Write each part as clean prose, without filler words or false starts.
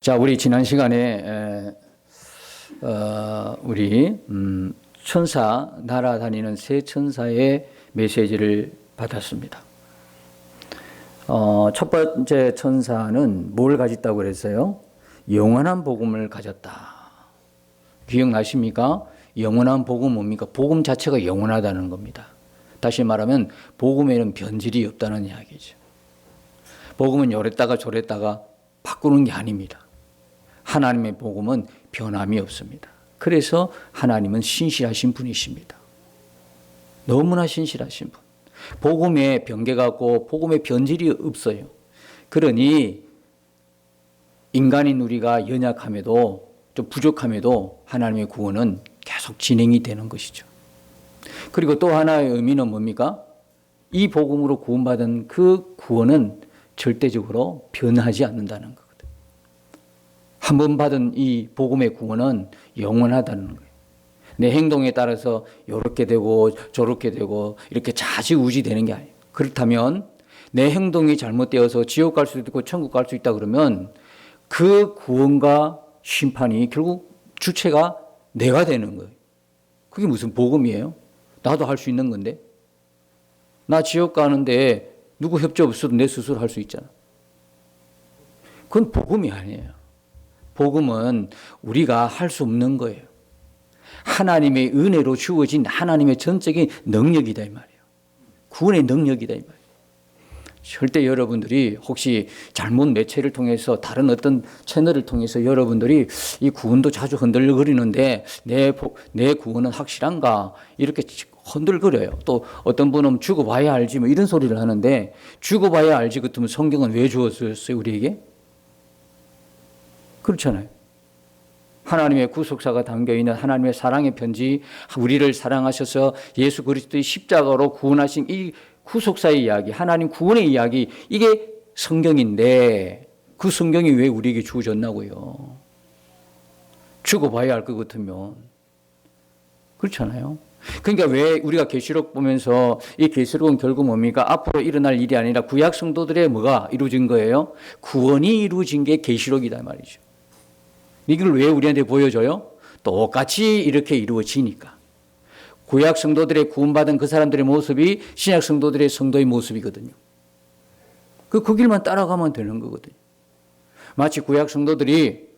자, 우리 지난 시간에 우리 천사 날아다니는 새 천사의 메시지를 받았습니다. 첫 번째 천사는 뭘 가졌다고 그랬어요? 영원한 복음을 가졌다. 기억나십니까? 영원한 복음 뭡니까? 복음 자체가 영원하다는 겁니다. 다시 말하면 복음에는 변질이 없다는 이야기죠. 복음은 요랬다가 저랬다가 바꾸는 게 아닙니다. 하나님의 복음은 변함이 없습니다. 그래서 하나님은 신실하신 분이십니다. 너무나 신실하신 분. 복음에 변개가 없고 복음에 변질이 없어요. 그러니 인간인 우리가 연약함에도 좀 부족함에도 하나님의 구원은 계속 진행이 되는 것이죠. 그리고 또 하나의 의미는 뭡니까? 이 복음으로 구원받은 그 구원은 절대적으로 변하지 않는다는 거거든요. 한 번 받은 이 복음의 구원은 영원하다는 거예요. 내 행동에 따라서 이렇게 되고 저렇게 되고 이렇게 좌지우지 되는 게 아니에요. 그렇다면 내 행동이 잘못되어서 지옥 갈 수도 있고 천국 갈 수 있다 그러면 그 구원과 심판이 결국 주체가 내가 되는 거예요. 그게 무슨 복음이에요? 나도 할 수 있는 건데. 나 지옥 가는데 누구 협조 없어도 내 스스로 할 수 있잖아. 그건 복음이 아니에요. 복음은 우리가 할 수 없는 거예요. 하나님의 은혜로 주어진 하나님의 전적인 능력이다 이 말이에요. 구원의 능력이다 이 말이에요. 절대 여러분들이 혹시 잘못 매체를 통해서 다른 어떤 채널을 통해서 여러분들이 이 구원도 자주 흔들거리는데 내 구원은 확실한가 이렇게 흔들거려요. 또 어떤 분은 죽어봐야 알지 뭐 이런 소리를 하는데 죽어봐야 알지 같으면 성경은 왜 주었어요 우리에게? 그렇잖아요. 하나님의 구속사가 담겨있는 하나님의 사랑의 편지, 우리를 사랑하셔서 예수 그리스도의 십자가로 구원하신 이 구속사의 이야기, 하나님 구원의 이야기, 이게 성경인데 그 성경이 왜 우리에게 주어졌나고요? 죽어봐야 알 것 같으면. 그렇잖아요. 그러니까 왜 우리가 계시록 보면서 이 계시록은 결국 뭡니까? 앞으로 일어날 일이 아니라 구약 성도들의 뭐가 이루어진 거예요? 구원이 이루어진 게 계시록이다 말이죠. 이걸 왜 우리한테 보여줘요? 똑같이 이렇게 이루어지니까. 구약 성도들의 구원받은 그 사람들의 모습이 신약 성도들의 성도의 모습이거든요. 그 길만 따라가면 되는 거거든요. 마치 구약 성도들이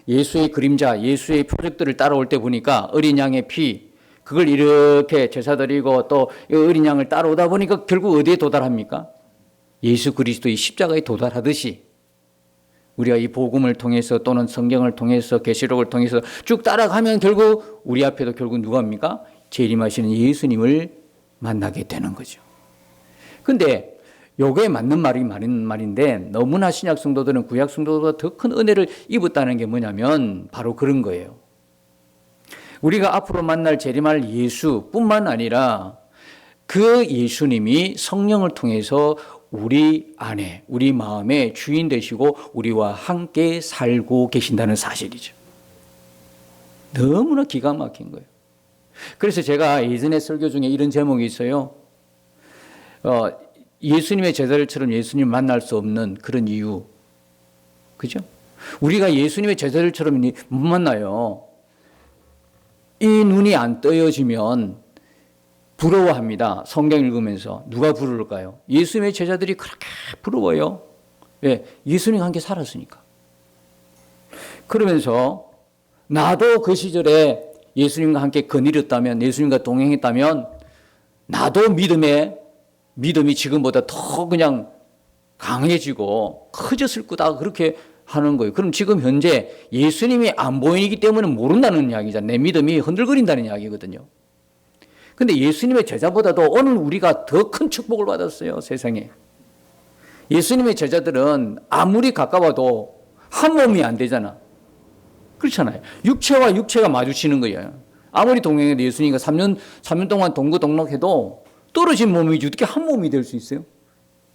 예수의 그림자, 예수의 표적들을 따라올 때 보니까 어린 양의 피, 그걸 이렇게 제사 드리고 또 어린 양을 따라오다 보니까 결국 어디에 도달합니까? 예수 그리스도의 십자가에 도달하듯이 우리가 이 복음을 통해서 또는 성경을 통해서 계시록을 통해서 쭉 따라가면 결국 우리 앞에도 결국 누가 합니까? 재림하시는 예수님을 만나게 되는 거죠. 근데 요게 맞는 말인데 너무나 신약 성도들은 구약 성도보다 더 큰 은혜를 입었다는 게 뭐냐면 바로 그런 거예요. 우리가 앞으로 만날 재림할 예수뿐만 아니라 그 예수님이 성령을 통해서 우리 안에, 우리 마음의 주인 되시고 우리와 함께 살고 계신다는 사실이죠. 너무나 기가 막힌 거예요. 그래서 제가 예전에 설교 중에 이런 제목이 있어요. 예수님의 제자들처럼 예수님 만날 수 없는 그런 이유. 그죠? 우리가 예수님의 제자들처럼 못 만나요. 이 눈이 안 떠여지면 부러워합니다. 성경 읽으면서. 누가 부러울까요? 예수님의 제자들이 그렇게 부러워요. 예, 예수님과 함께 살았으니까. 그러면서 나도 그 시절에 예수님과 함께 거닐었다면, 예수님과 동행했다면 나도 믿음이 지금보다 더 그냥 강해지고 커졌을 거다 그렇게 하는 거예요. 그럼 지금 현재 예수님이 안 보이기 때문에 모른다는 이야기잖아요. 내 믿음이 흔들거린다는 이야기거든요. 근데 예수님의 제자보다도 오늘 우리가 더 큰 축복을 받았어요, 세상에. 예수님의 제자들은 아무리 가까워도 한 몸이 안 되잖아. 그렇잖아요. 육체와 육체가 마주치는 거예요. 아무리 동행해도 예수님과 3년 동안 동거동락해도 떨어진 몸이지 어떻게 한 몸이 될 수 있어요?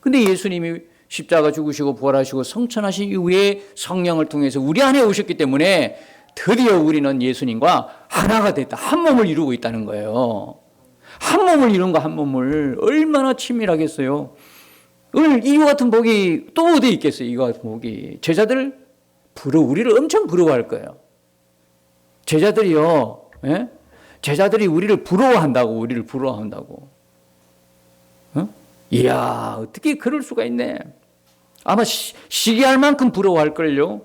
근데 예수님이 십자가 죽으시고 부활하시고 성천하신 이후에 성령을 통해서 우리 안에 오셨기 때문에 드디어 우리는 예수님과 하나가 됐다. 한 몸을 이루고 있다는 거예요. 한 몸을 이룬 거 한 몸을 얼마나 친밀하겠어요. 오늘 이와 같은 복이 또 어디 있겠어요? 이와 같은 복이. 제자들 우리를 엄청 부러워할 거예요. 제자들이요, 예? 제자들이 우리를 부러워한다고. 어? 이야, 어떻게 그럴 수가 있네. 아마 시기할 만큼 부러워할걸요.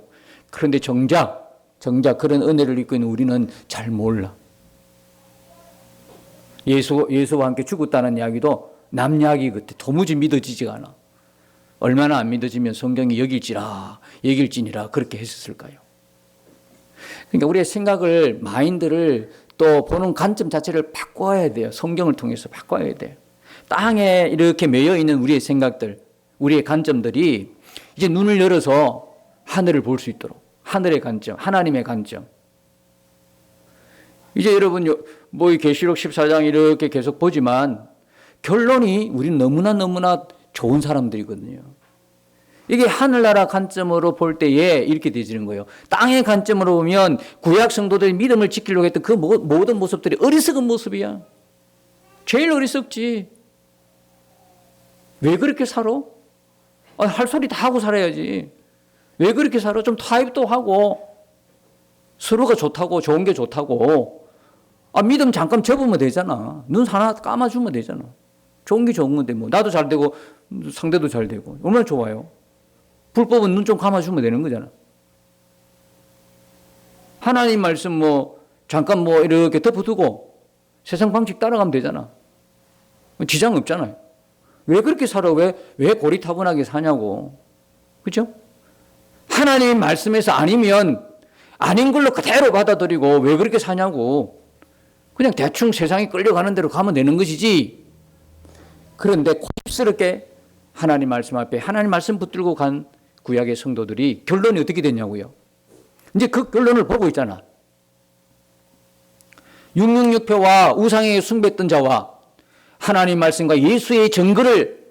그런데 정작 그런 은혜를 입고 있는 우리는 잘 몰라. 예수와 함께 죽었다는 이야기도 남 이야기 같아. 도무지 믿어지지가 않아. 얼마나 안 믿어지면 성경이 여길지니라 그렇게 했었을까요? 그러니까 우리의 생각을, 마인드를 또 보는 관점 자체를 바꿔야 돼요. 성경을 통해서 바꿔야 돼요. 땅에 이렇게 매여 있는 우리의 생각들, 우리의 관점들이 이제 눈을 열어서 하늘을 볼 수 있도록, 하늘의 관점, 하나님의 관점. 이제 여러분 뭐 계시록 14장 이렇게 계속 보지만 결론이 우리는 너무나 좋은 사람들이거든요. 이게 하늘나라 관점으로 볼 때에 이렇게 되지는 거예요. 땅의 관점으로 보면 구약 성도들이 믿음을 지키려고 했던 그 모든 모습들이 어리석은 모습이야. 제일 어리석지. 왜 그렇게 살아? 할 소리 다 하고 살아야지. 왜 그렇게 살아? 좀 타협도 하고 서로가 좋다고, 좋은 게 좋다고. 믿음 잠깐 접으면 되잖아. 눈 하나 감아주면 되잖아. 좋은 게 좋은 건데 뭐 나도 잘 되고 상대도 잘 되고 얼마나 좋아요. 불법은 눈 좀 감아주면 되는 거잖아. 하나님 말씀 뭐 잠깐 뭐 이렇게 덮어두고 세상 방식 따라가면 되잖아. 지장 없잖아요. 왜 그렇게 살아? 왜 고리타분하게 사냐고. 그죠? 하나님 말씀에서 아니면 아닌 걸로 그대로 받아들이고 왜 그렇게 사냐고. 그냥 대충 세상에 끌려가는 대로 가면 되는 것이지. 그런데 고집스럽게 하나님 말씀 앞에 하나님 말씀 붙들고 간 구약의 성도들이 결론이 어떻게 됐냐고요. 이제 그 결론을 보고 있잖아. 666표와 우상에게 숭배했던 자와 하나님 말씀과 예수의 증거를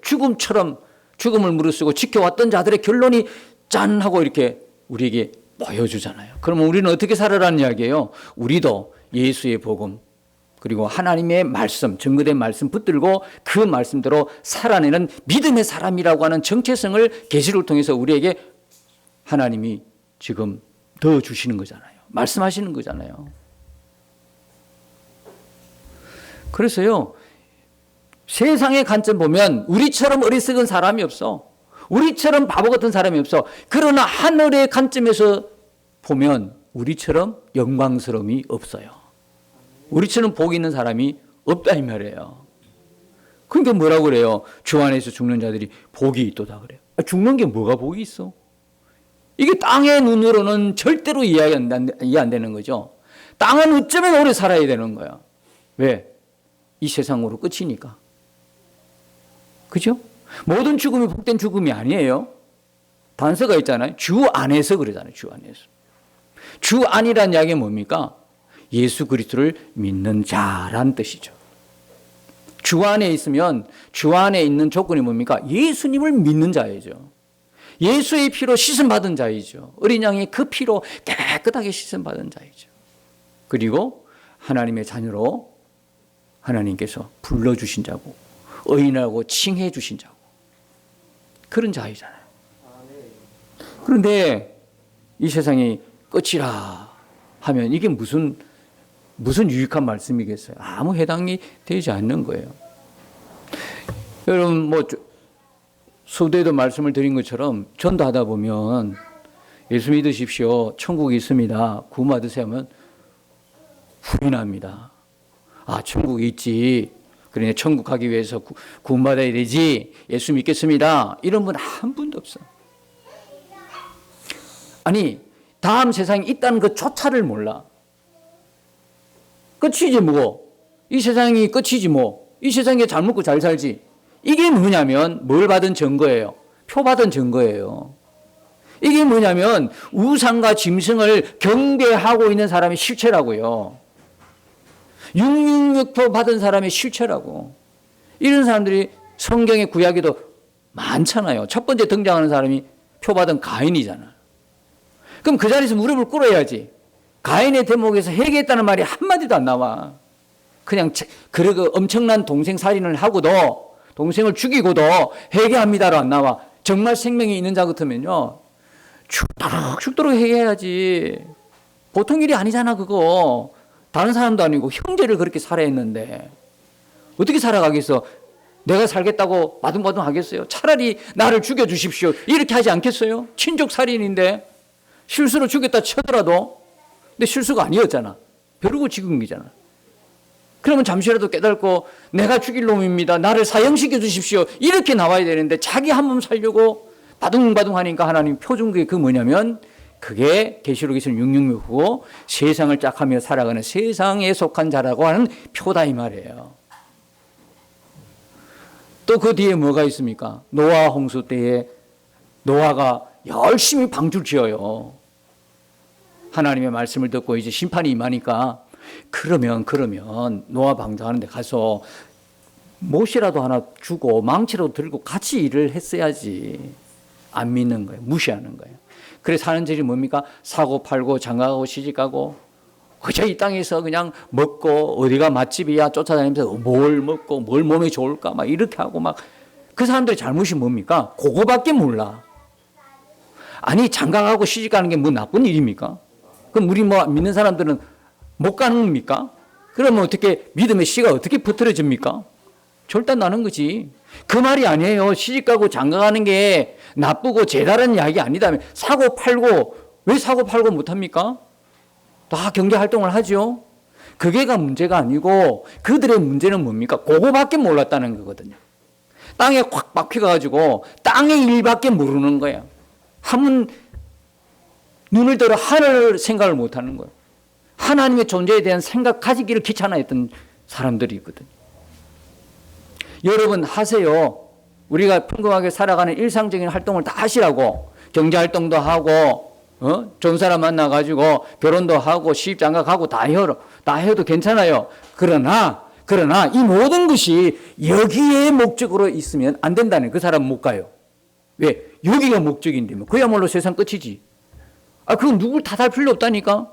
죽음을 무릅쓰고 지켜왔던 자들의 결론이 짠 하고 이렇게 우리에게 보여주잖아요. 그러면 우리는 어떻게 살아라는 이야기예요? 우리도 예수의 복음 그리고 하나님의 말씀, 증거된 말씀 붙들고 그 말씀대로 살아내는 믿음의 사람이라고 하는 정체성을 계시를 통해서 우리에게 하나님이 지금 더 주시는 거잖아요. 말씀하시는 거잖아요. 그래서요, 세상의 관점 보면 우리처럼 어리석은 사람이 없어. 우리처럼 바보 같은 사람이 없어. 그러나 하늘의 관점에서 보면 우리처럼 영광스러움이 없어요. 우리처럼 복이 있는 사람이 없다 이 말이에요. 그러니까 뭐라고 그래요? 주 안에서 죽는 자들이 복이 있도다 그래요. 죽는 게 뭐가 복이 있어? 이게 땅의 눈으로는 절대로 이해 안 되는 거죠. 땅은 어쩌면 오래 살아야 되는 거야. 왜? 이 세상으로 끝이니까. 그죠? 모든 죽음이 복된 죽음이 아니에요. 단서가 있잖아요. 주 안에서 그러잖아요. 주 안에서. 주 안이란 이야기가 뭡니까? 예수 그리스도를 믿는 자란 뜻이죠. 주 안에 있으면 주 안에 있는 조건이 뭡니까? 예수님을 믿는 자이죠. 예수의 피로 씻음받은 자이죠. 어린 양의 그 피로 깨끗하게 씻음받은 자이죠. 그리고 하나님의 자녀로 하나님께서 불러주신 자고 의인하고 칭해 주신 자고 그런 자이잖아요. 그런데 이 세상이 끝이라 하면 이게 무슨 유익한 말씀이겠어요? 아무 해당이 되지 않는 거예요. 여러분 뭐 수도에도 말씀을 드린 것처럼 전도하다 보면 예수 믿으십시오. 천국이 있습니다. 구원받으세요 하면 후회합니다. 천국이 있지. 그러니 천국 가기 위해서 구원받아야 되지. 예수 믿겠습니다. 이런 분 한 분도 없어. 아니 다음 세상이 있다는 것조차를 몰라. 끝이지 뭐. 이 세상이 끝이지 뭐. 이 세상에 잘 먹고 잘 살지. 이게 뭐냐면 뭘 받은 증거예요. 표 받은 증거예요. 이게 뭐냐면 우상과 짐승을 경배하고 있는 사람의 실체라고요. 666표 받은 사람의 실체라고. 이런 사람들이 성경의 구약에도 많잖아요. 첫 번째 등장하는 사람이 표 받은 가인이잖아. 그럼 그 자리에서 무릎을 꿇어야지. 가인의 대목에서 회개했다는 말이 한마디도 안 나와. 그냥 그러고 엄청난 동생 살인을 하고도 동생을 죽이고도 회개합니다로 안 나와. 정말 생명이 있는 자 같으면요. 죽도록 해야지. 보통 일이 아니잖아 그거. 다른 사람도 아니고 형제를 그렇게 살아했는데 어떻게 살아가겠어? 내가 살겠다고 마둥마둥 하겠어요? 차라리 나를 죽여주십시오 이렇게 하지 않겠어요? 친족 살인인데 실수로 죽였다 쳐더라도. 근데 실수가 아니었잖아. 벼르고 죽은 거잖아. 그러면 잠시라도 깨닫고 내가 죽일 놈입니다, 나를 사형시켜 주십시오 이렇게 나와야 되는데 자기 한 몸 살려고 바둥바둥 하니까 하나님 표준 게 그 뭐냐면 그게 계시록에서는 666고 세상을 짝하며 살아가는 세상에 속한 자라고 하는 표다 이 말이에요. 또 그 뒤에 뭐가 있습니까? 노아 홍수 때에 노아가 열심히 방주를 지어요. 하나님의 말씀을 듣고 이제 심판이 임하니까 그러면 노아 방주하는 데 가서 못이라도 하나 주고 망치라도 들고 같이 일을 했어야지. 안 믿는 거예요. 무시하는 거예요. 그래서 하는 짓이 뭡니까? 사고 팔고 장가가고 시집가고 그저 이 땅에서 그냥 먹고 어디가 맛집이야 쫓아다니면서 뭘 먹고 뭘 몸에 좋을까 막 이렇게 하고 막. 그 사람들의 잘못이 뭡니까? 그거밖에 몰라. 아니 장가가고 시집가는 게 뭐 나쁜 일입니까? 그럼 우리 뭐 믿는 사람들은 못 가는 겁니까? 그러면 어떻게 믿음의 씨가 어떻게 퍼뜨려집니까? 절단 나는 거지. 그 말이 아니에요. 시집가고 장가가는 게 나쁘고 죄다른 이야기 아니다. 사고 팔고 왜 사고 팔고 못합니까? 다 경제활동을 하죠. 그게가 문제가 아니고 그들의 문제는 뭡니까? 그거밖에 몰랐다는 거거든요. 땅에 확 박혀가지고 땅의 일밖에 모르는 거예요. 한번 눈을 들어 하늘 생각을 못하는 거예요. 하나님의 존재에 대한 생각 가지기를 귀찮아했던 사람들이거든요. 여러분 하세요. 우리가 평범하게 살아가는 일상적인 활동을 다 하시라고. 경제활동도 하고 좋은 사람 만나가지고 결혼도 하고 시집장가 가고 다 해도 괜찮아요. 그러나 이 모든 것이 여기에 목적으로 있으면 안 된다는. 그 사람은 못 가요. 왜? 여기가 목적인데 그야말로 세상 끝이지. 그건 누굴 탓할 필요 없다니까.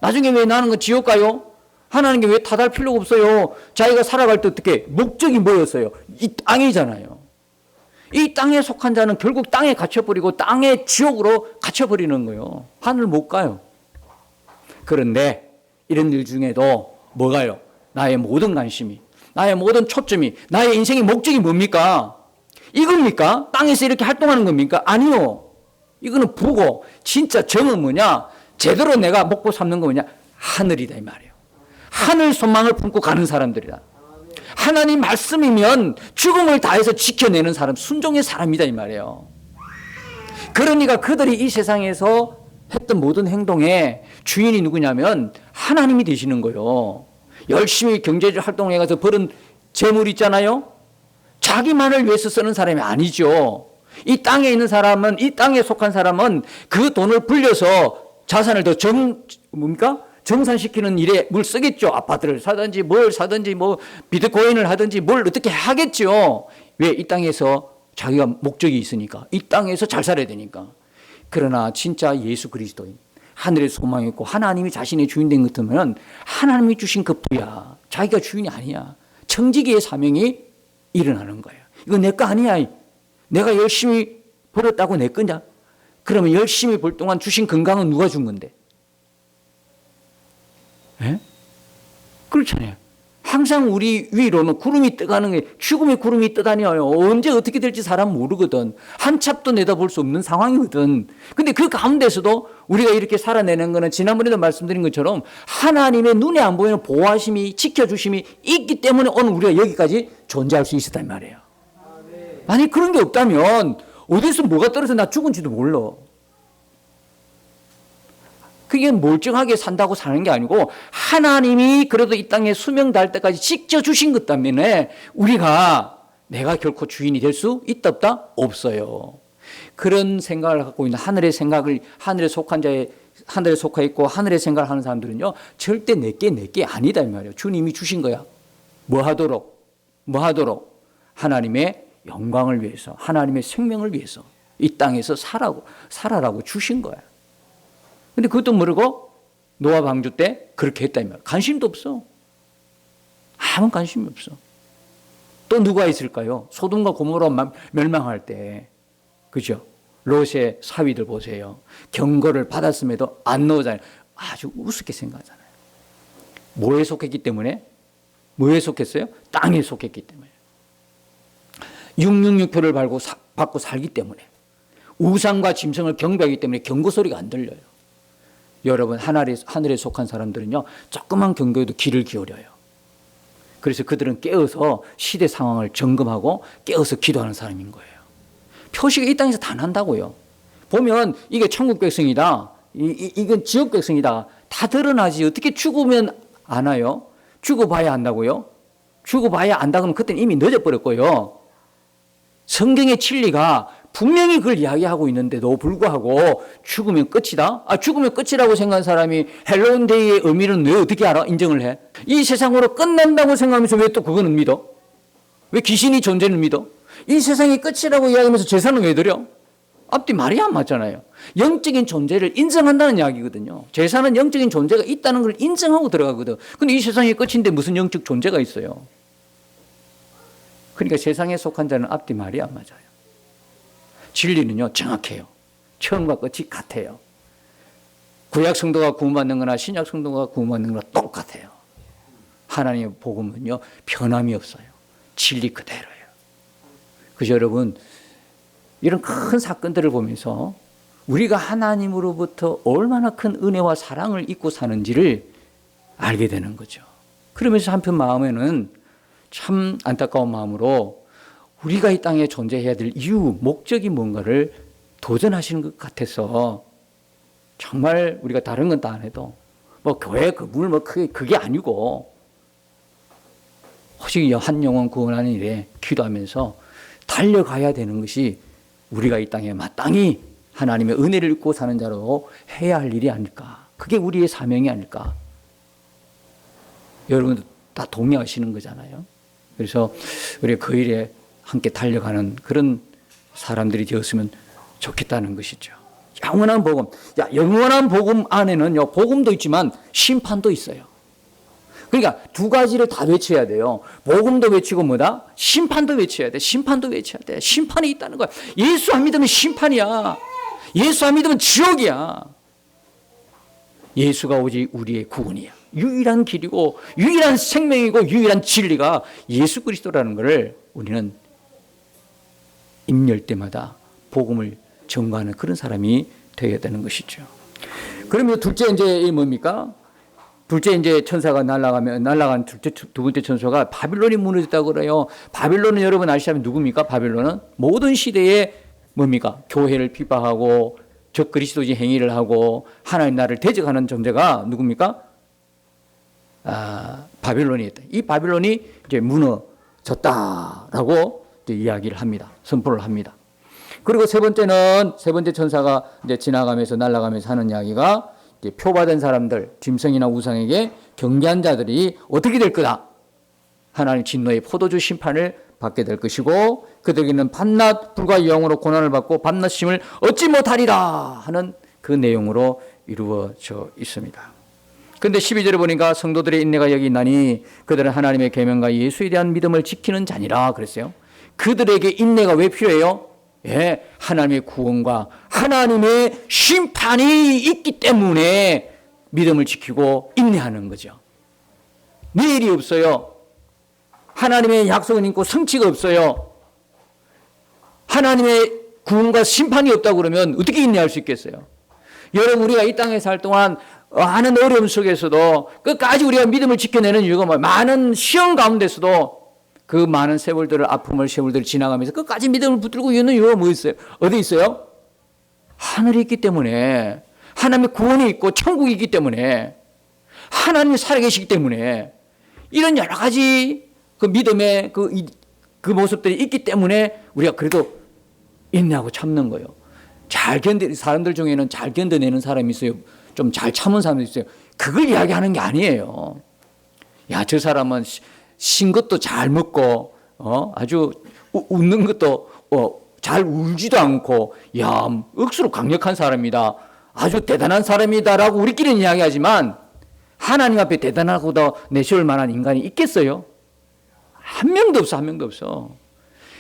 나중에 왜 나는 건 지옥 가요? 하나님께 왜 탓할 필요가 없어요. 자기가 살아갈 때 어떻게 목적이 뭐였어요? 이 땅이잖아요. 이 땅에 속한 자는 결국 땅에 갇혀버리고 땅의 지옥으로 갇혀버리는 거예요. 하늘 못 가요. 그런데 이런 일 중에도 뭐가요? 나의 모든 관심이, 나의 모든 초점이, 나의 인생의 목적이 뭡니까? 이겁니까? 땅에서 이렇게 활동하는 겁니까? 아니요. 이거는 부고 진짜 정은 뭐냐? 제대로 내가 먹고 삼는 거 뭐냐? 하늘이다 이 말이에요. 하늘 소망을 품고 가는 사람들이다. 하나님 말씀이면 죽음을 다해서 지켜내는 사람, 순종의 사람이다 이 말이에요. 그러니까 그들이 이 세상에서 했던 모든 행동에 주인이 누구냐면 하나님이 되시는 거예요. 열심히 경제적 활동에 가서 벌은 재물 있잖아요. 자기만을 위해서 쓰는 사람이 아니죠. 이 땅에 있는 사람은, 이 땅에 속한 사람은 그 돈을 불려서 자산을 더 정산시키는 일에 뭘 쓰겠죠. 아파트를 사든지 뭘 사든지 뭐 비트코인을 하든지 뭘 어떻게 하겠죠. 왜? 이 땅에서 자기가 목적이 있으니까. 이 땅에서 잘 살아야 되니까. 그러나 진짜 예수 그리스도인, 하늘의 소망이 있고 하나님이 자신의 주인 된 것 같으면 하나님이 주신 그 부야. 자기가 주인이 아니야. 청지기의 사명이 일어나는 거예요. 이거 내 거 아니야. 내가 열심히 벌었다고 내 거냐? 그러면 열심히 벌 동안 주신 건강은 누가 준 건데? 예? 그렇잖아요. 항상 우리 위로는 구름이 떠가는 게, 죽음의 구름이 떠다녀요. 언제 어떻게 될지 사람 모르거든. 한 찹도 내다볼 수 없는 상황이거든. 근데 그 가운데서도 우리가 이렇게 살아내는 거는 지난번에도 말씀드린 것처럼 하나님의 눈에 안 보이는 보호하심이, 지켜주심이 있기 때문에 오늘 우리가 여기까지 존재할 수 있었단 말이에요. 만약 그런 게 없다면 어디서 뭐가 떨어져 나 죽은지도 몰라. 그게 멀쩡하게 산다고 사는 게 아니고 하나님이 그래도 이 땅에 수명 닿을 때까지 지켜주신 것 때문에 우리가 내가 결코 주인이 될 수 있다 없다? 없어요. 그런 생각을 갖고 있는 하늘의 생각을, 하늘에 속한 자의, 하늘에 속해 있고 하늘의 생각을 하는 사람들은요 절대 내게 아니다 이 말이에요. 주님이 주신 거야. 뭐 하도록 하나님의 영광을 위해서, 하나님의 생명을 위해서 이 땅에서 살아라고 주신 거야. 근데 그것도 모르고 노아 방주 때 그렇게 했다 이 말이야. 관심도 없어. 아무 관심이 없어. 또 누가 있을까요? 소돔과 고모라 멸망할 때, 그죠? 롯의 사위들 보세요. 경고를 받았음에도 안 넣어잖아요. 아주 우습게 생각하잖아요. 뭐에 속했기 때문에? 뭐에 속했어요? 땅에 속했기 때문에. 666표를 받고 살기 때문에. 우상과 짐승을 경배하기 때문에 경고 소리가 안 들려요. 여러분, 하늘에 속한 사람들은요, 조그만 경고에도 귀를 기울여요. 그래서 그들은 깨어서 시대 상황을 점검하고 깨어서 기도하는 사람인 거예요. 표시가 이 땅에서 다 난다고요. 보면 이게 천국 백성이다, 이건 지역 백성이다, 다 드러나지. 어떻게 죽으면 아나요? 죽어봐야 안다고요? 죽어봐야 안다 그러면 그때는 이미 늦어버렸고요. 성경의 진리가 분명히 그걸 이야기하고 있는데도 불구하고 죽으면 끝이다? 죽으면 끝이라고 생각하는 사람이 헬로운데이의 의미는 왜 어떻게 알아? 인정을 해? 이 세상으로 끝난다고 생각하면서 왜 또 그거는 믿어? 왜 귀신이 존재를 믿어? 이 세상이 끝이라고 이야기하면서 제사는 왜 드려? 앞뒤 말이 안 맞잖아요. 영적인 존재를 인정한다는 이야기거든요. 제사는 영적인 존재가 있다는 걸 인정하고 들어가거든. 근데 이 세상이 끝인데 무슨 영적 존재가 있어요? 그러니까 세상에 속한 자는 앞뒤 말이 안 맞아요. 진리는요, 정확해요. 처음과 끝이 같아요. 구약 성도가 구원받는 거나 신약 성도가 구원받는 거나 똑같아요. 하나님의 복음은요, 변함이 없어요. 진리 그대로예요. 그래서 여러분, 이런 큰 사건들을 보면서 우리가 하나님으로부터 얼마나 큰 은혜와 사랑을 입고 사는지를 알게 되는 거죠. 그러면서 한편 마음에는 참 안타까운 마음으로 우리가 이 땅에 존재해야 될 이유, 목적이 뭔가를 도전하시는 것 같아서 정말 우리가 다른 건 다 안 해도 뭐 교회 그물 뭐 크게 그게 아니고 오직 한 영혼 구원하는 일에 기도하면서 달려가야 되는 것이 우리가 이 땅에 마땅히 하나님의 은혜를 입고 사는 자로 해야 할 일이 아닐까. 그게 우리의 사명이 아닐까. 여러분도 다 동의하시는 거잖아요. 그래서 우리가 그 일에 함께 달려가는 그런 사람들이 되었으면 좋겠다는 것이죠. 영원한 복음. 영원한 복음 안에는요, 복음도 있지만 심판도 있어요. 그러니까 두 가지를 다 외쳐야 돼요. 복음도 외치고 뭐다? 심판도 외쳐야 돼. 심판도 외쳐야 돼. 심판이 있다는 거야. 예수 안 믿으면 심판이야. 예수 안 믿으면 지옥이야. 예수가 오직 우리의 구원이야. 유일한 길이고 유일한 생명이고 유일한 진리가 예수 그리스도라는 것을 우리는 임열 때마다 복음을 전가하는 그런 사람이 되어야 되는 것이죠. 그러면 둘째 이제 뭡니까? 둘째 이제 천사가 날아간 두 번째 천사가 바빌론이 무너졌다고 그래요. 바빌론은 여러분 아시다면 누굽니까? 바빌론은 모든 시대에 뭡니까? 교회를 비방하고 적 그리스도지 행위를 하고 하나님 나라를 대적하는 존재가 누굽니까? 바빌론이었다. 이 바빌론이 이제 무너졌다라고 이제 이야기를 합니다. 선포를 합니다. 그리고 세 번째 천사가 이제 지나가면서 날아가면서 하는 이야기가 이제 표받은 사람들, 짐승이나 우상에게 경배한 자들이 어떻게 될 거다? 하나님 진노의 포도주 심판을 받게 될 것이고 그들에게는 밤낮 불과 영으로 고난을 받고 밤낮 쉼을 얻지 못하리라 하는 그 내용으로 이루어져 있습니다. 그런데 12절에 보니까 성도들의 인내가 여기 있나니 그들은 하나님의 계명과 예수에 대한 믿음을 지키는 자니라 그랬어요. 그들에게 인내가 왜 필요해요? 예, 하나님의 구원과 하나님의 심판이 있기 때문에 믿음을 지키고 인내하는 거죠. 내일이 없어요. 하나님의 약속은 있고 성취가 없어요. 하나님의 구원과 심판이 없다고 그러면 어떻게 인내할 수 있겠어요? 여러분, 우리가 이 땅에 살 동안 많은 어려움 속에서도 끝까지 우리가 믿음을 지켜내는 이유가 뭐예요? 많은 시험 가운데서도 그 많은 세월들을 세월들을 지나가면서 끝까지 믿음을 붙들고 있는 이유가 뭐 있어요? 어디 있어요? 하늘이 있기 때문에, 하나님의 구원이 있고 천국이 있기 때문에, 하나님이 살아계시기 때문에, 이런 여러 가지 그 믿음의 그 모습들이 있기 때문에 우리가 그래도 인내하고 참는 거예요. 사람들 중에는 잘 견뎌내는 사람이 있어요. 좀 잘 참은 사람도 있어요. 그걸 이야기하는 게 아니에요. 야, 저 사람은 신 것도 잘 먹고, 아주 웃는 것도, 잘 울지도 않고, 야, 억수로 강력한 사람이다. 아주 대단한 사람이다라고 우리끼리는 이야기하지만, 하나님 앞에 대단하고도 내세울 만한 인간이 있겠어요? 한 명도 없어.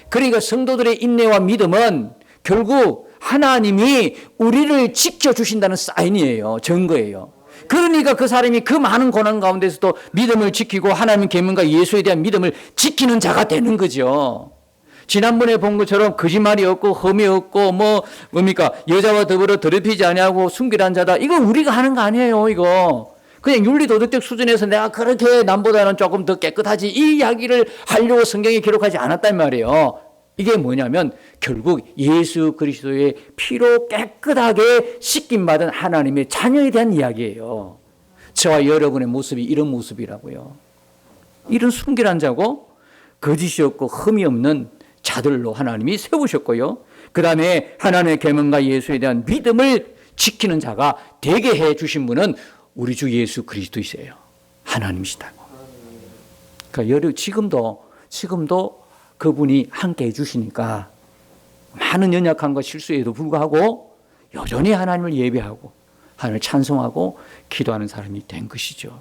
그러니까 성도들의 인내와 믿음은 결국 하나님이 우리를 지켜주신다는 사인이에요. 증거예요. 그러니까 그 사람이 그 많은 고난 가운데서도 믿음을 지키고 하나님 계명과 예수에 대한 믿음을 지키는 자가 되는 거죠. 지난번에 본 것처럼 거짓말이 없고 험이 없고 뭡니까 여자와 더불어 더럽히지 아니하고 순결한 자다. 이거 우리가 하는 거 아니에요. 이거 그냥 윤리도덕적 수준에서 내가 그렇게 남보다는 조금 더 깨끗하지 이 이야기를 하려고 성경에 기록하지 않았단 말이에요. 이게 뭐냐면 결국 예수 그리스도의 피로 깨끗하게 씻김받은 하나님의 자녀에 대한 이야기예요. 저와 여러분의 모습이 이런 모습이라고요. 이런 순결한 자고 거짓이 없고 흠이 없는 자들로 하나님이 세우셨고요. 그 다음에 하나님의 계명과 예수에 대한 믿음을 지키는 자가 되게 해 주신 분은 우리 주 예수 그리스도이세요. 하나님이시다고. 그러니까 지금도 그분이 함께 해주시니까 많은 연약함과 실수에도 불구하고 여전히 하나님을 예배하고 하나님을 찬송하고 기도하는 사람이 된 것이죠.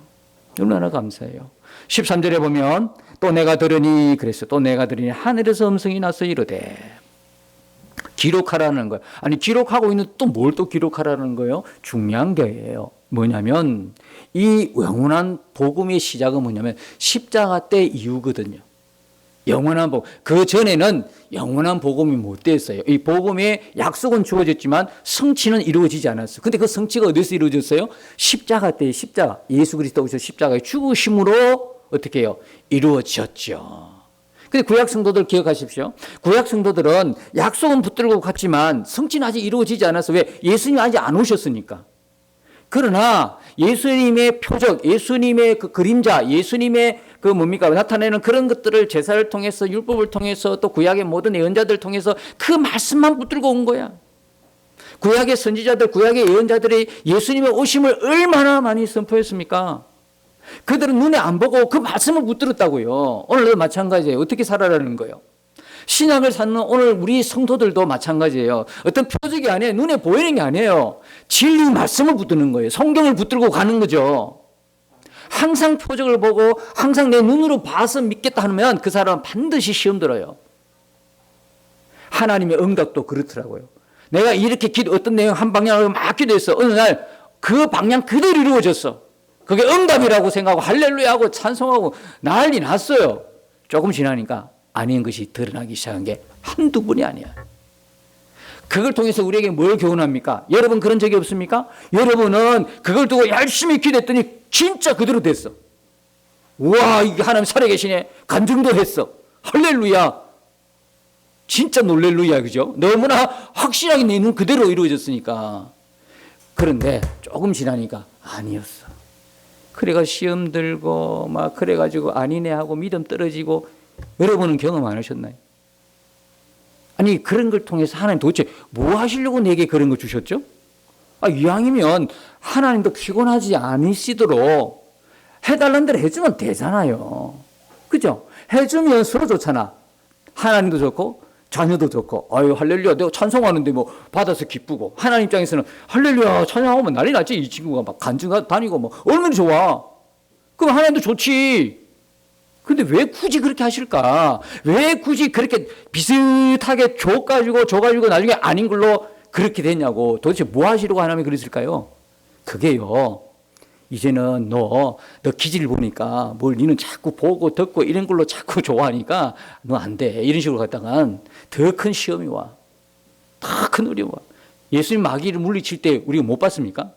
얼마나 감사해요. 13절에 보면 또 내가 들으니 그랬어. 또 내가 들으니 하늘에서 음성이 나서 이르되 기록하라는 거예요. 아니 기록하고 있는 또 뭘 또 기록하라는 거예요? 중요한 게예요. 뭐냐면 이 영원한 복음의 시작은 뭐냐면 십자가 때 이후거든요. 영원한 복음. 그 전에는 영원한 복음이 못 됐어요. 이 복음의 약속은 주어졌지만 성취는 이루어지지 않았어요. 근데 그 성취가 어디서 이루어졌어요? 십자가 때 십자가. 예수 그리스도 오셔서 십자가의 죽으심으로 어떻게 해요? 이루어졌죠. 근데 구약 성도들 기억하십시오. 구약 성도들은 약속은 붙들고 갔지만 성취는 아직 이루어지지 않았어요. 왜? 예수님이 아직 안 오셨으니까. 그러나 예수님의 표적, 예수님의 그 그림자, 예수님의 그 나타내는 그런 것들을 제사를 통해서 율법을 통해서 또 구약의 모든 예언자들을 통해서 그 말씀만 붙들고 온 거야. 구약의 선지자들, 구약의 예언자들이 예수님의 오심을 얼마나 많이 선포했습니까? 그들은 눈에 안 보고 그 말씀을 붙들었다고요. 오늘도 마찬가지예요. 어떻게 살아라는 거예요? 신약을 찾는 오늘 우리 성도들도 마찬가지예요. 어떤 표적이 아니에요. 눈에 보이는 게 아니에요. 진리 말씀을 붙드는 거예요. 성경을 붙들고 가는 거죠. 항상 표적을 보고 항상 내 눈으로 봐서 믿겠다 하면 그 사람은 반드시 시험 들어요. 하나님의 응답도 그렇더라고요. 내가 이렇게 어떤 내용 한 방향으로 막 기도했어. 어느 날 그 방향 그대로 이루어졌어. 그게 응답이라고 생각하고 할렐루야하고 찬송하고 난리 났어요. 조금 지나니까 아닌 것이 드러나기 시작한 게 한두 번이 아니야. 그걸 통해서 우리에게 뭘 교훈합니까? 여러분 그런 적이 없습니까? 여러분은 그걸 두고 열심히 기도했더니 진짜 그대로 됐어. 우와, 이게 하나님 살아계시네. 간증도 했어. 할렐루야. 진짜 놀렐루야, 그죠? 너무나 확실하게 내 눈 그대로 이루어졌으니까. 그런데 조금 지나니까 아니었어. 그래가 시험 들고 막 그래가지고 아니네 하고 믿음 떨어지고. 여러분은 경험 안 하셨나요? 아니 그런 걸 통해서 하나님 도대체 뭐 하시려고 내게 그런 거 주셨죠? 이왕이면 하나님도 피곤하지 않으시도록 해달라는 대로 해주면 되잖아요. 그죠? 해주면 서로 좋잖아. 하나님도 좋고 자녀도 좋고 아유 할렐루야 내가 찬송하는데 뭐 받아서 기쁘고 하나님 입장에서는 할렐루야 찬양하면 난리 났지. 이 친구가 막 간증 다니고 뭐 얼마나 좋아. 그럼 하나님도 좋지. 근데 왜 굳이 그렇게 하실까? 왜 굳이 그렇게 비슷하게 줘가지고 나중에 아닌 걸로 그렇게 됐냐고. 도대체 뭐 하시려고 하나님이 그랬을까요? 그게요. 이제는 너 기질 보니까 뭘 니는 자꾸 보고 듣고 이런 걸로 자꾸 좋아하니까 너 안 돼. 이런 식으로 갔다간 더 큰 시험이 와. 더 큰 어려움이 와. 예수님 마귀를 물리칠 때 우리가 못 봤습니까?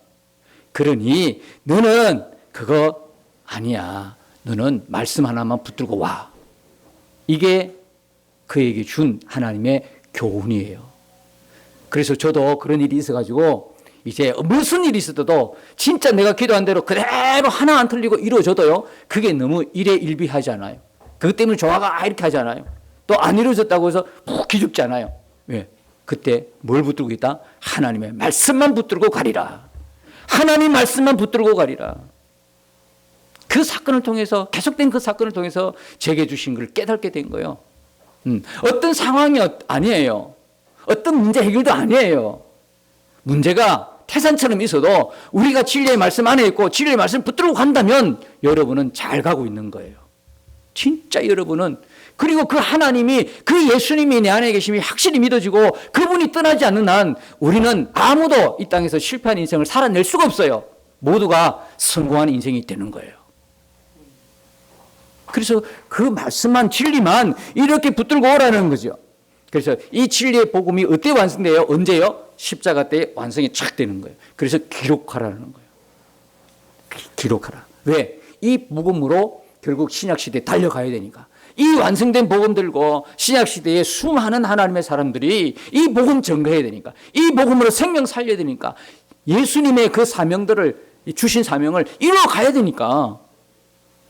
그러니 너는 그거 아니야. 너는 말씀 하나만 붙들고 와. 이게 그에게 준 하나님의 교훈이에요. 그래서 저도 그런 일이 있어가지고 이제 무슨 일이 있어도 진짜 내가 기도한 대로 그대로 하나 안 틀리고 이루어져도요. 그게 너무 일희일비하지 않아요. 그것 때문에 조화가 이렇게 하지 않아요. 또 안 이루어졌다고 해서 푹 기죽지 않아요. 왜? 그때 뭘 붙들고 있다? 하나님의 말씀만 붙들고 가리라. 하나님 말씀만 붙들고 가리라. 그 사건을 통해서 계속된 그 사건을 통해서 제게 주신 걸 깨닫게 된 거예요. 어떤 상황이 아니에요. 어떤 문제 해결도 아니에요. 문제가 태산처럼 있어도 우리가 진리의 말씀 안에 있고 진리의 말씀 붙들고 간다면 여러분은 잘 가고 있는 거예요. 진짜 여러분은 그리고 그 하나님이, 그 예수님이 내 안에 계심이 확실히 믿어지고 그분이 떠나지 않는 한 우리는 아무도 이 땅에서 실패한 인생을 살아낼 수가 없어요. 모두가 성공한 인생이 되는 거예요. 그래서 그 말씀만, 진리만 이렇게 붙들고 오라는 거죠. 그래서 이 진리의 복음이 어때 완성돼요? 언제요? 십자가 때 완성이 착 되는 거예요. 그래서 기록하라는 거예요. 기록하라. 왜? 이 복음으로 결국 신약시대에 달려가야 되니까. 이 완성된 복음 들고 신약시대에 수많은 하나님의 사람들이 이 복음 전가해야 되니까. 이 복음으로 생명 살려야 되니까. 예수님의 그 사명들을, 주신 사명을 이루어가야 되니까.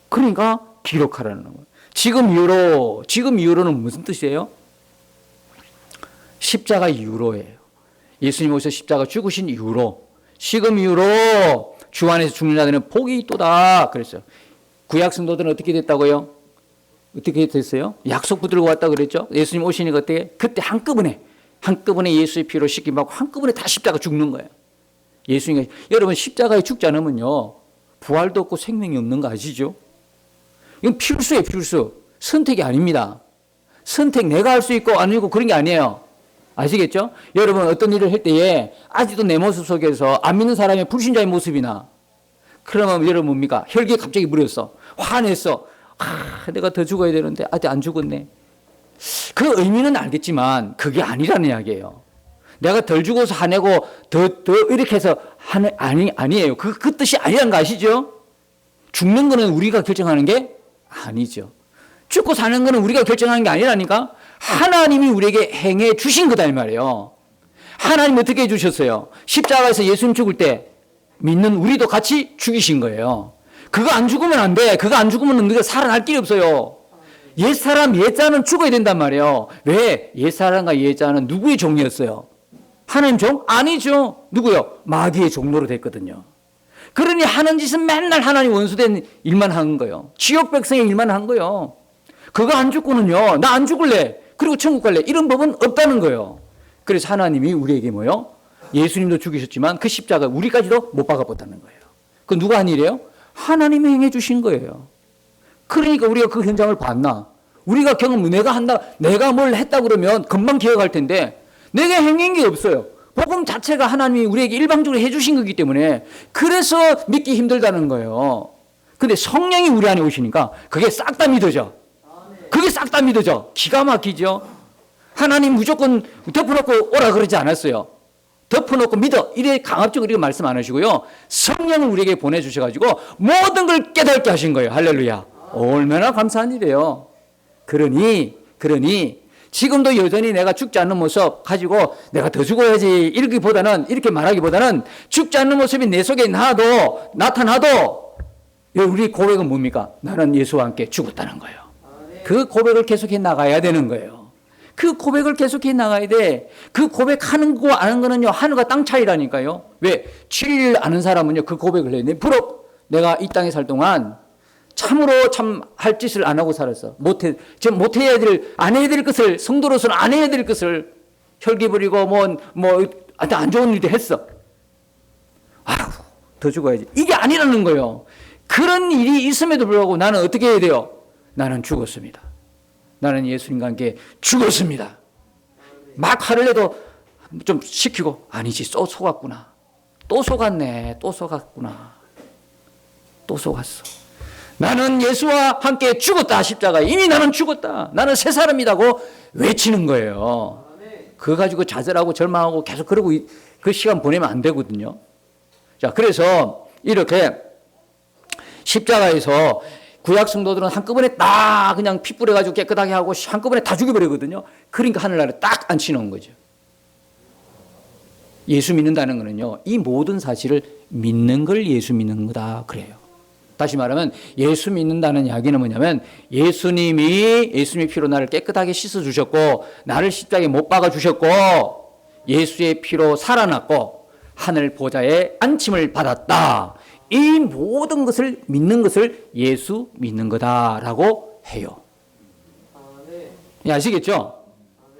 그러니까 기록하라는 거예요. 지금 이후로는 무슨 뜻이에요? 십자가 이후로예요. 예수님 오셔서 십자가 죽으신 이후로, 지금 이후로 주 안에서 죽는 자들은 복이 있도다 그랬어요. 구약 성도들은 어떻게 됐다고요? 어떻게 됐어요? 약속 붙들고 왔다 그랬죠. 예수님 오시니까 그때 한꺼번에 예수의 피로 씻김받고 한꺼번에 다 십자가 죽는 거예요. 예수님이, 여러분 십자가에 죽지 않으면요 부활도 없고 생명이 없는 거 아시죠? 이건 필수예요. 필수. 선택이 아닙니다. 선택 내가 할 수 있고 아니고 그런 게 아니에요. 아시겠죠? 여러분 어떤 일을 할 때에 아직도 내 모습 속에서 안 믿는 사람의 불신자의 모습이나, 그러면 여러분 뭡니까? 혈기에 갑자기 물었어. 화냈어. 내가 더 죽어야 되는데 아직 안 죽었네. 그 의미는 알겠지만 그게 아니라는 이야기예요. 내가 덜 죽어서 화내고 더 이렇게 해서 아니에요. 그 뜻이 아니라는 거 아시죠? 죽는 거는 우리가 결정하는 게 아니죠. 죽고 사는 거는 우리가 결정하는 게 아니라니까. 하나님이 우리에게 행해 주신 거다 이 말이에요. 하나님 어떻게 해 주셨어요? 십자가에서 예수님 죽을 때 믿는 우리도 같이 죽이신 거예요. 그거 안 죽으면 안 돼. 그거 안 죽으면 우리가 살아날 길이 없어요. 옛사람, 옛자는 죽어야 된단 말이에요. 왜? 옛사람과 옛자는 누구의 종이었어요? 하나님 종? 아니죠. 누구요? 마귀의 종로로 됐거든요. 그러니 하는 짓은 맨날 하나님 원수된 일만 하는 거예요. 지옥 백성의 일만 한 거예요. 그거 안 죽고는요, 나 안 죽을래. 그리고 천국 갈래. 이런 법은 없다는 거예요. 그래서 하나님이 우리에게 뭐요? 예수님도 죽이셨지만 그 십자가 우리까지도 못 박아봤다는 거예요. 그 누가 한 일이에요? 하나님이 행해 주신 거예요. 그러니까 우리가 그 현장을 봤나? 우리가 내가 뭘 했다 그러면 금방 기억할 텐데 내가 행한 게 없어요. 복음 자체가 하나님이 우리에게 일방적으로 해주신 거기 때문에 그래서 믿기 힘들다는 거예요. 근데 성령이 우리 안에 오시니까 그게 싹 다 믿어져. 그게 싹 다 믿어져. 기가 막히죠. 하나님 무조건 덮어놓고 오라 그러지 않았어요. 덮어놓고 믿어. 이래 강압적으로 이렇게 말씀 안 하시고요. 성령을 우리에게 보내주셔가지고 모든 걸 깨닫게 하신 거예요. 할렐루야. 얼마나 감사한 일이에요. 그러니 지금도 여전히 내가 죽지 않는 모습 가지고 내가 더 죽어야지 이렇게 말하기보다는 죽지 않는 모습이 내 속에 나타나도 우리 고백은 뭡니까? 나는 예수와 함께 죽었다는 거예요. 그 고백을 계속해 나가야 되는 거예요. 그 고백을 계속해 나가야 돼. 그 고백하는 거 아는 거는요, 하늘과 땅 차이라니까요. 왜? 진리를 아는 사람은요, 그 고백을 해요. 내가 이 땅에 살 동안 참으로 참 할 짓을 안 하고 살았어. 안 해야 될 것을, 성도로서는 안 해야 될 것을 혈기 부리고 안 좋은 일도 했어. 더 죽어야지. 이게 아니라는 거예요. 그런 일이 있음에도 불구하고 나는 어떻게 해야 돼요? 나는 죽었습니다. 나는 예수님과 함께 죽었습니다. 막 화를 내도 좀 식히고, 아니지, 또 속았구나. 또 속았네. 또 속았구나. 또 속았어. 나는 예수와 함께 죽었다. 십자가에 이미 나는 죽었다. 나는 새 사람이라고 외치는 거예요. 그거 가지고 좌절하고 절망하고 계속 그러고 그 시간 보내면 안 되거든요. 자, 그래서 이렇게 십자가에서 구약 성도들은 한꺼번에 딱 그냥 피 뿌려가지고 깨끗하게 하고 한꺼번에 다 죽여버리거든요. 그러니까 하늘나라에 딱 앉혀놓은 거죠. 예수 믿는다는 거는요, 이 모든 사실을 믿는 걸 예수 믿는 거다 그래요. 다시 말하면 예수 믿는다는 이야기는 뭐냐면 예수님이 피로 나를 깨끗하게 씻어주셨고 나를 십자가에 못 박아주셨고 예수의 피로 살아났고 하늘 보좌에 안침을 받았다. 이 모든 것을 믿는 것을 예수 믿는 거다라고 해요. 아시겠죠?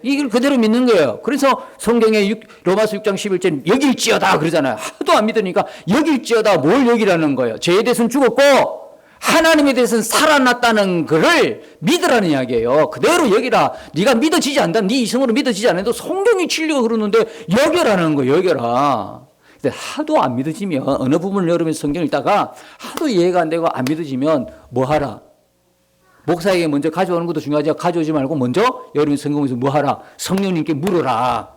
이걸 그대로 믿는 거예요. 그래서 성경에 로마서 6장 11절 여길지어다 그러잖아요. 하도 안 믿으니까 여길지어다 뭘 여기라는 거예요. 죄에 대해서는 죽었고 하나님에 대해서는 살아났다는 것을 믿으라는 이야기예요. 그대로 여기라. 네가 믿어지지 않다. 네 이성으로 믿어지지 않아도 성경이 진리가 그러는데 여겨라는 거예요. 여겨라. 근데 하도 안 믿어지면 어느 부분을 여러분 성경을 읽다가 하도 이해가 안 되고 안 믿어지면 뭐 하라? 목사에게 먼저 가져오는 것도 중요하지만 가져오지 말고 먼저 여러분 성경에서 뭐 하라? 성령님께 물어라.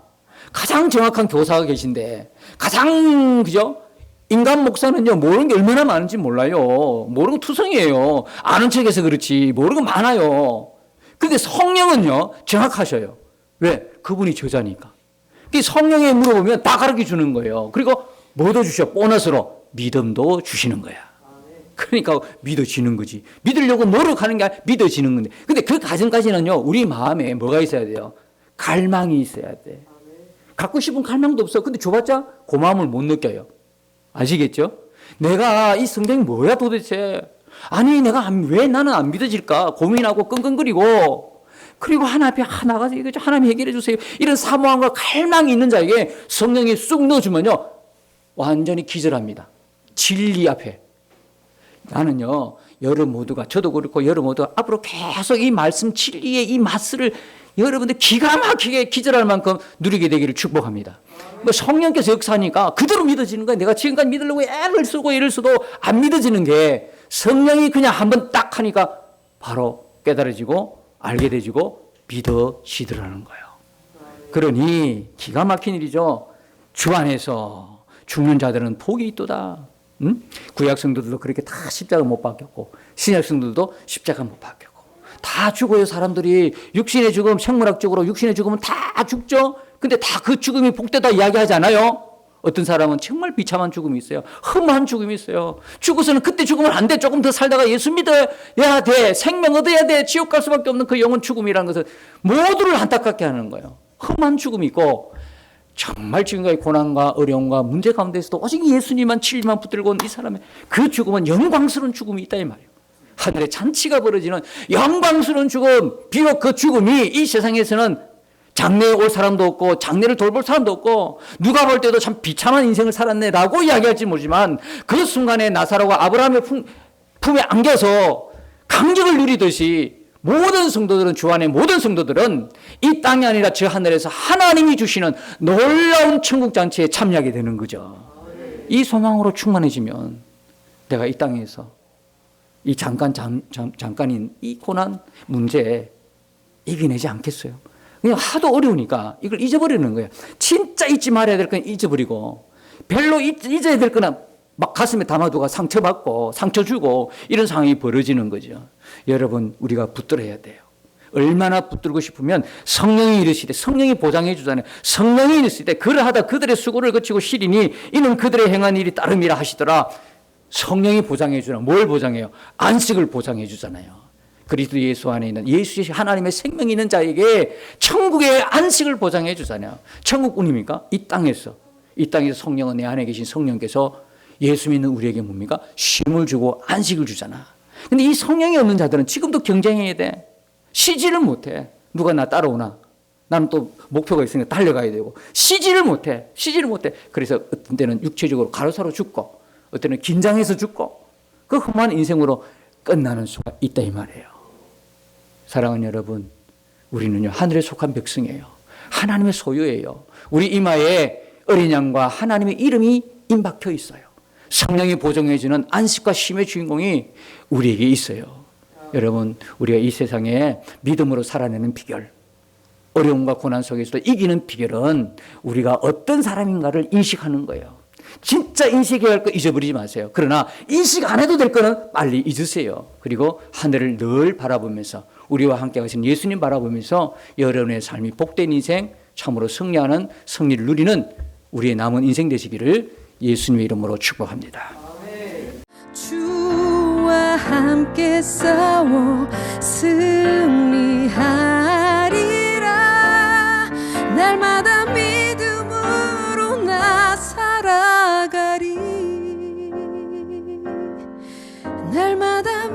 가장 정확한 교사가 계신데 가장 그죠? 인간 목사는요 모르는 게 얼마나 많은지 몰라요. 모르는 거 투성이에요. 아는 척해서 그렇지 모르는 거 많아요. 근데 성령은요 정확하셔요. 왜? 그분이 저자니까. 성령에 물어보면 다 가르쳐 주는 거예요. 그리고 뭐도 주셔? 보너스로 믿음도 주시는 거야. 그러니까 믿어지는 거지. 믿으려고 노력하는 게 아니라 믿어지는 건데. 근데 그 과정까지는요 우리 마음에 뭐가 있어야 돼요? 갈망이 있어야 돼. 갖고 싶은 갈망도 없어. 근데 줘봤자 그 마음을 못 느껴요. 아시겠죠? 내가 이 성경이 뭐야 도대체. 아니 내가 왜 나는 안 믿어질까 고민하고 끙끙거리고 그리고 하나님 앞에 나가서 이거 하나님 해결해 주세요. 이런 사모함과 갈망이 있는 자에게 성령이 쑥 넣어주면요 완전히 기절합니다. 진리 앞에. 나는요 여러분 모두가 저도 그렇고 여러분 모두가 앞으로 계속 이 말씀 진리의 이 맛을 여러분들 기가 막히게 기절할 만큼 누리게 되기를 축복합니다. 성령께서 역사하니까 그대로 믿어지는 거예요. 내가 지금까지 믿으려고 애를 쓰고 애를 써도 안 믿어지는 게 성령이 그냥 한번 딱 하니까 바로 깨달아지고 알게 되지고 믿어지더라는 거예요. 그러니 기가 막힌 일이죠. 주 안에서 죽는 자들은 복이 있도다. 구약 성도들도 그렇게 다 십자가 못 박혔고 신약 성도들도 십자가 못 박혔고 다 죽어요. 사람들이 육신의 죽음 생물학적으로 육신의 죽음은 다 죽죠. 근데 다 그 죽음이 복되다 이야기하지 않아요? 어떤 사람은 정말 비참한 죽음이 있어요. 험한 죽음이 있어요. 죽어서는 그때 죽으면 안 돼. 조금 더 살다가 예수 믿어야 돼. 생명 얻어야 돼. 지옥 갈 수밖에 없는 그 영혼 죽음이라는 것은 모두를 안타깝게 하는 거예요. 험한 죽음이 있고 정말 지금까지 고난과 어려움과 문제 가운데서도 오직 예수님만 진리만 붙들고 온 이 사람의 그 죽음은 영광스러운 죽음이 있다 이 말이에요. 하늘에 잔치가 벌어지는 영광스러운 죽음. 비록 그 죽음이 이 세상에서는 장례에 올 사람도 없고 장례를 돌볼 사람도 없고 누가 볼 때도 참 비참한 인생을 살았네라고 이야기할지 모르지만 그 순간에 나사로가 아브라함의 품에 안겨서 감격을 누리듯이 모든 성도들은 주 안에 모든 성도들은 이 땅이 아니라 저 하늘에서 하나님이 주시는 놀라운 천국 잔치에 참여하게 되는 거죠. 이 소망으로 충만해지면 내가 이 땅에서 이 잠깐인 이 고난 문제에 이겨내지 않겠어요. 그냥 하도 어려우니까 이걸 잊어버리는 거예요. 진짜 잊지 말아야 될 건 잊어버리고 별로 잊어야 될 거는 막 가슴에 담아두고 상처받고 상처 주고 이런 상황이 벌어지는 거죠. 여러분 우리가 붙들어야 돼요. 얼마나 붙들고 싶으면 성령이 이르시되 성령이 보장해 주잖아요. 성령이 이르실 때 그러하다 그들의 수고를 거치고 시리니 이는 그들의 행한 일이 따름이라 하시더라. 성령이 보장해 주나 뭘 보장해요? 안식을 보장해 주잖아요. 그리스도 예수 안에 있는 예수 하나님의 생명이 있는 자에게 천국의 안식을 보장해 주잖아요. 천국 운입니까? 이 땅에서 성령은 내 안에 계신 성령께서 예수 믿는 우리에게 뭡니까? 쉼을 주고 안식을 주잖아. 근데 이 성령이 없는 자들은 지금도 경쟁해야 돼. 쉬지를 못해. 누가 나 따라오나? 나는 또 목표가 있으니까 달려가야 되고 쉬지를 못해. 그래서 어떤 때는 육체적으로 가로사로 죽고 어떤 때는 긴장해서 죽고 그 험한 인생으로 끝나는 수가 있다 이 말이에요. 사랑하는 여러분, 우리는요 하늘에 속한 백성이에요. 하나님의 소유예요. 우리 이마에 어린 양과 하나님의 이름이 임박혀 있어요. 성령이 보정해주는 안식과 쉼의 주인공이 우리에게 있어요. 여러분, 우리가 이 세상에 믿음으로 살아내는 비결, 어려움과 고난 속에서도 이기는 비결은 우리가 어떤 사람인가를 인식하는 거예요. 진짜 인식해야 할 거 잊어버리지 마세요. 그러나 인식 안 해도 될 거는 빨리 잊으세요. 그리고 하늘을 늘 바라보면서 우리와 함께 가신 예수님 바라보면서 여러분의 삶이 복된 인생, 참으로 승리하는 승리를 누리는 우리의 남은 인생 되시기를 예수님의 이름으로 축복합니다. 주와 함께 싸워 승리하리라. 날마다 믿음으로 나 살아가리. 날마다